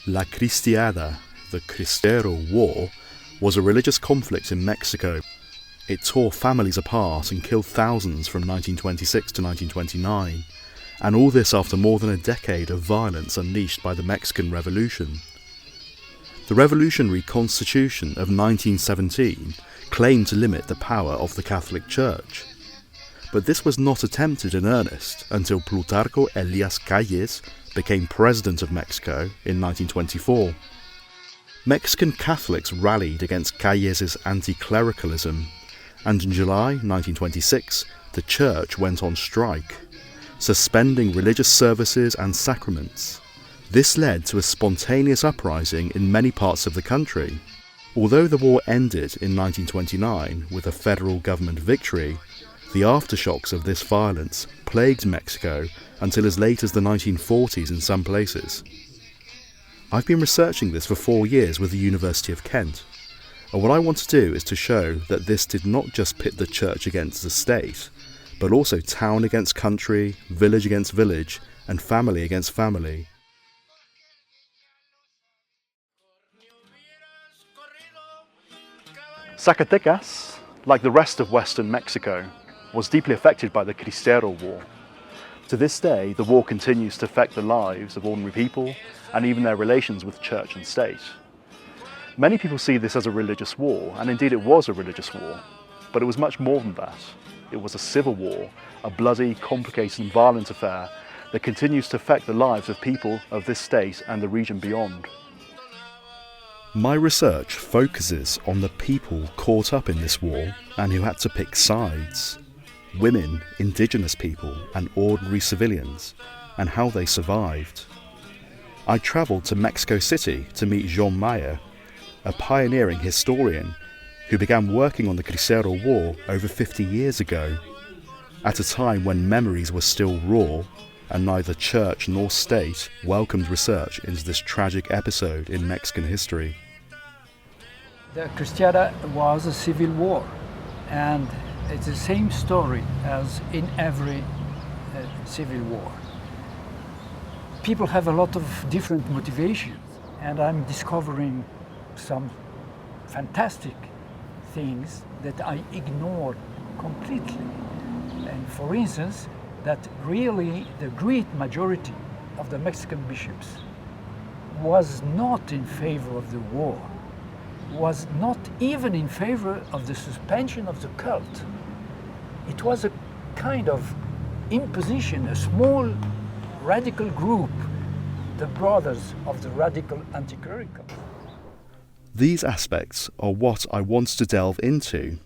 La Cristiada, the Cristero War, was a religious conflict in Mexico. It tore families apart and killed thousands from 1926 to 1929, and all this after more than a decade of violence unleashed by the Mexican Revolution. The revolutionary constitution of 1917 claimed to limit the power of the Catholic Church. But this was not attempted in earnest until Plutarco Elias Calles became president of Mexico in 1924. Mexican Catholics rallied against Calles' anti-clericalism, and in July 1926 the church went on strike, suspending religious services and sacraments. This led to a spontaneous uprising in many parts of the country. Although the war ended in 1929 with a federal government victory, the aftershocks of this violence plagued Mexico until as late as the 1940s in some places. I've been researching this for 4 years with the University of Kent, and what I want to do is to show that this did not just pit the church against the state, but also town against country, village against village, and family against family. Zacatecas, like the rest of western Mexico, was deeply affected by the Cristero War. To this day, the war continues to affect the lives of ordinary people and even their relations with church and state. Many people see this as a religious war, and indeed it was a religious war, but it was much more than that. It was a civil war, a bloody, complicated and violent affair that continues to affect the lives of people of this state and the region beyond. My research focuses on the people caught up in this war and who had to pick sides. Women, indigenous people and ordinary civilians, and how they survived. I travelled to Mexico City to meet Jean Mayer, a pioneering historian who began working on the Cristero War over 50 years ago, at a time when memories were still raw and neither church nor state welcomed research into this tragic episode in Mexican history. The Cristiada was a civil war, and it's the same story as in every civil war. People have a lot of different motivations, and I'm discovering some fantastic things that I ignored completely. And for instance, that really the great majority of the Mexican bishops was not in favor of the war, was not even in favor of the suspension of the cult. It was a kind of imposition, a small radical group, the brothers of the radical anti-clerical. These aspects are what I wanted to delve into.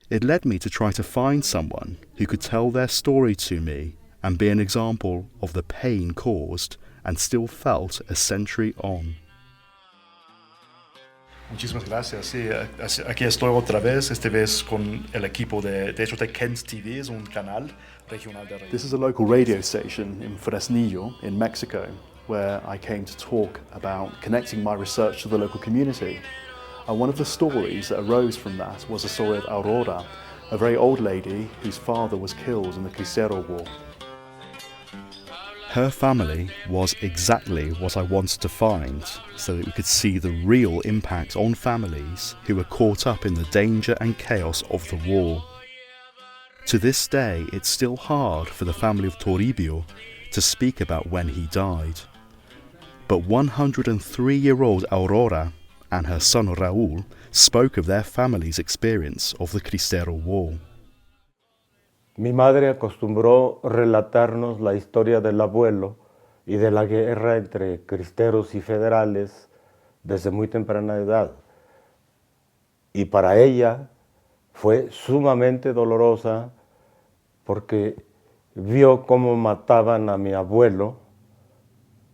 It led me to try to find someone who could tell their story to me and be an example of the pain caused and still felt a century on. Muchísimas gracias. Sí, aquí estoy otra vez, esta vez con el equipo de hecho de Kent TV, es un canal regional de radio. This is a local radio station in Fresnillo in Mexico, where I came to talk about connecting my research to the local community. And one of the stories that arose from that was the story of Aurora, a very old lady whose father was killed in the Cristero War. Her family was exactly what I wanted to find, so that we could see the real impact on families who were caught up in the danger and chaos of the war. To this day, it's still hard for the family of Toribio to speak about when he died. But 103-year-old Aurora and her son Raúl spoke of their family's experience of the Cristero War. Mi madre acostumbró relatarnos la historia del abuelo y de la guerra entre cristeros y federales desde muy temprana edad. Y para ella fue sumamente dolorosa porque vio cómo mataban a mi abuelo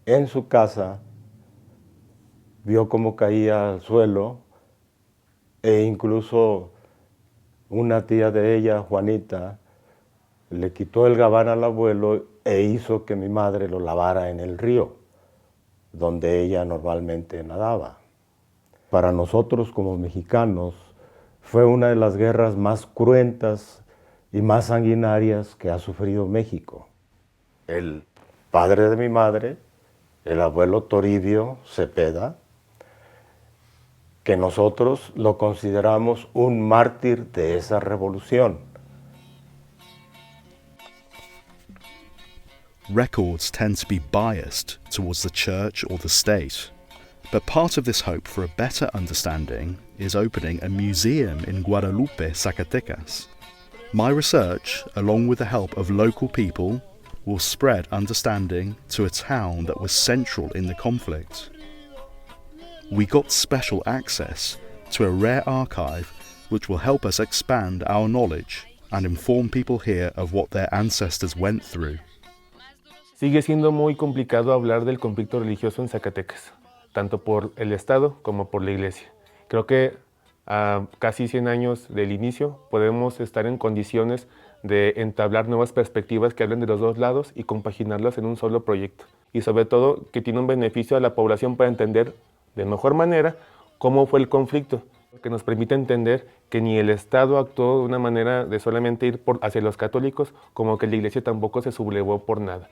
en su casa, vio cómo caía al suelo e incluso una tía de ella, Juanita, le quitó el gabán al abuelo e hizo que mi madre lo lavara en el río, donde ella normalmente nadaba. Para nosotros como mexicanos fue una de las guerras más cruentas y más sanguinarias que ha sufrido México. El padre de mi madre el abuelo Toribio Cepeda, que nosotros lo consideramos un mártir de esa revolución. Records tend to be biased towards the church or the state, but part of this hope for a better understanding is opening a museum in Guadalupe, Zacatecas. My research, along with the help of local people, will spread understanding to a town that was central in the conflict. We got special access to a rare archive which will help us expand our knowledge and inform people here of what their ancestors went through. Sigue siendo muy complicado hablar del conflicto religioso en Zacatecas, tanto por el Estado como por la Iglesia. Creo que a casi 100 años del inicio podemos estar en condiciones de entablar nuevas perspectivas que hablen de los dos lados y compaginarlas en un solo proyecto. Y sobre todo que tiene un beneficio a la población para entender de mejor manera cómo fue el conflicto, que nos permite entender que ni el Estado actuó de una manera de solamente ir hacia los católicos, como que la Iglesia tampoco se sublevó por nada.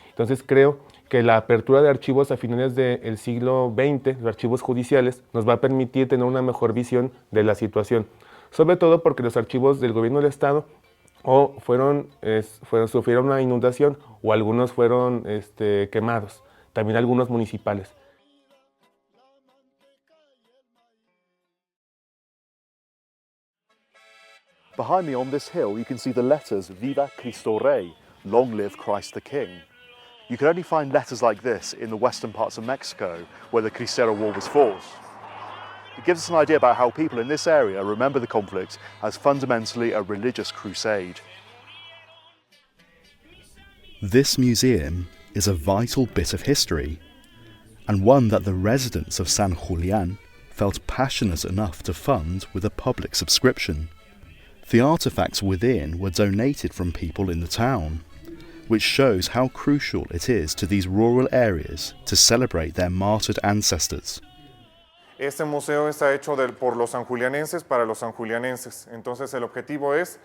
Entonces creo que la apertura de archivos a finales del siglo XX, los archivos judiciales, nos va a permitir tener una mejor visión de la situación. Sobre todo porque los archivos del gobierno del Estado sufrieron una inundación o algunos fueron quemados, también algunos municipales. Behind me on this hill you can see the letters Viva Cristo Rey, long live Christ the King. You can only find letters like this in the western parts of Mexico where the Cristero War was fought. It gives us an idea about how people in this area remember the conflict as fundamentally a religious crusade. This museum is a vital bit of history, and one that the residents of San Julián felt passionate enough to fund with a public subscription. The artefacts within were donated from people in the town, which shows how crucial it is to these rural areas to celebrate their martyred ancestors. Este museo está hecho por los sanjulianenses para los sanjulianenses. Entonces el objetivo es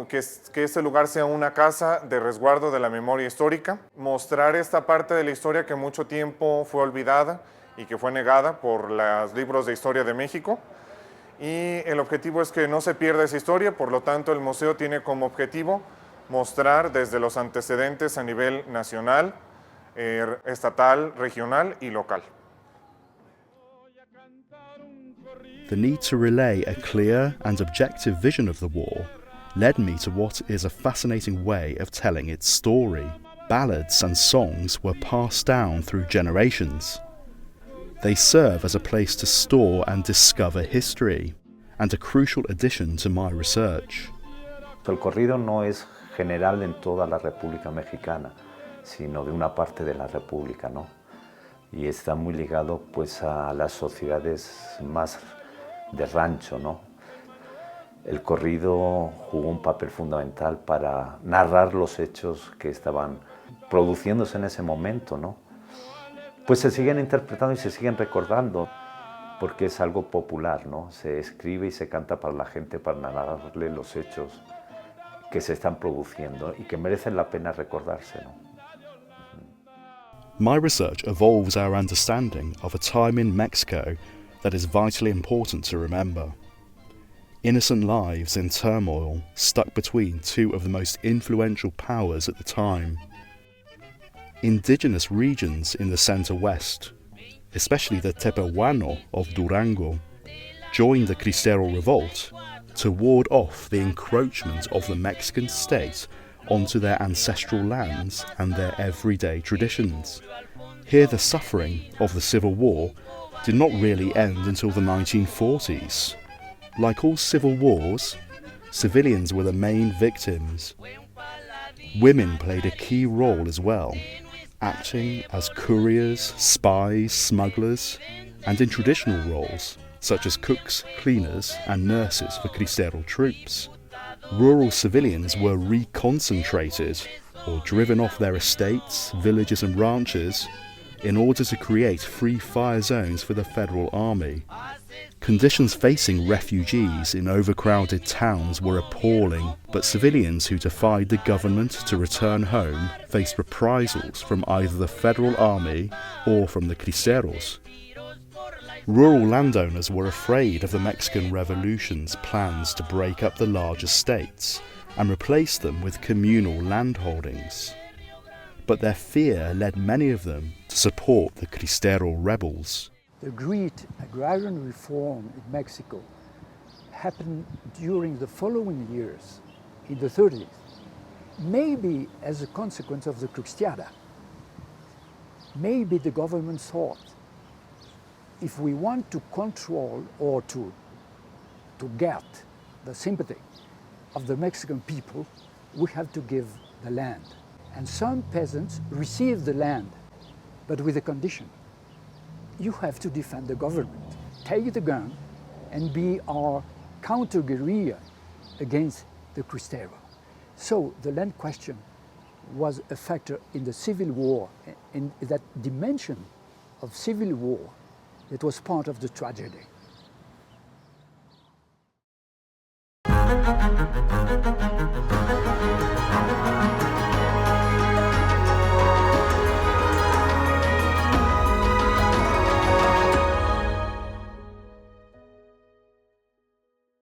que este lugar sea una casa de resguardo de la memoria histórica, mostrar esta parte de la historia que mucho tiempo fue olvidada y que fue negada por los libros de historia de México. Y el objetivo es que no se pierda esa historia, por lo tanto el museo tiene como objetivo mostrar desde los antecedentes a nivel nacional, estatal, regional y local. The need to relay a clear and objective vision of the war led me to what is a fascinating way of telling its story. Ballads and songs were passed down through generations. They serve as a place to store and discover history, and a crucial addition to my research. El corrido no es general en toda la República Mexicana, sino de una parte de la República, ¿no? Y está muy ligado pues a las sociedades más de rancho, ¿no? El corrido jugó un papel fundamental para narrar los hechos que estaban produciéndose en ese momento, ¿no? Pues se siguen interpretando y se siguen recordando, porque es algo popular, ¿no? Se escribe y se canta para la gente, para narrarle los hechos que se están produciendo y que merecen la pena recordarse, ¿no? My research evolves our understanding of a time in Mexico that is vitally important to remember. Innocent lives in turmoil stuck between two of the most influential powers at the time. Indigenous regions in the center-west, especially the Tepehuano of Durango, joined the Cristero revolt to ward off the encroachment of the Mexican state onto their ancestral lands and their everyday traditions. Here the suffering of the Civil War did not really end until the 1940s. Like all civil wars, civilians were the main victims. Women played a key role as well, acting as couriers, spies, smugglers, and in traditional roles such as cooks, cleaners, and nurses for Cristero troops. Rural civilians were reconcentrated or driven off their estates, villages and ranches in order to create free fire zones for the Federal Army. Conditions facing refugees in overcrowded towns were appalling, but civilians who defied the government to return home faced reprisals from either the federal army or from the Cristeros. Rural landowners were afraid of the Mexican Revolution's plans to break up the larger states and replace them with communal land holdings. But their fear led many of them to support the Cristero rebels. The great agrarian reform in Mexico happened during the following years, in the 30s, maybe as a consequence of the Cristiada. Maybe the government thought, if we want to control or to get the sympathy of the Mexican people, we have to give the land. And some peasants received the land, but with a condition. You have to defend the government. Take the gun and be our counter-guerrilla against the Cristero. So the land question was a factor in the civil war, in that dimension of civil war that was part of the tragedy.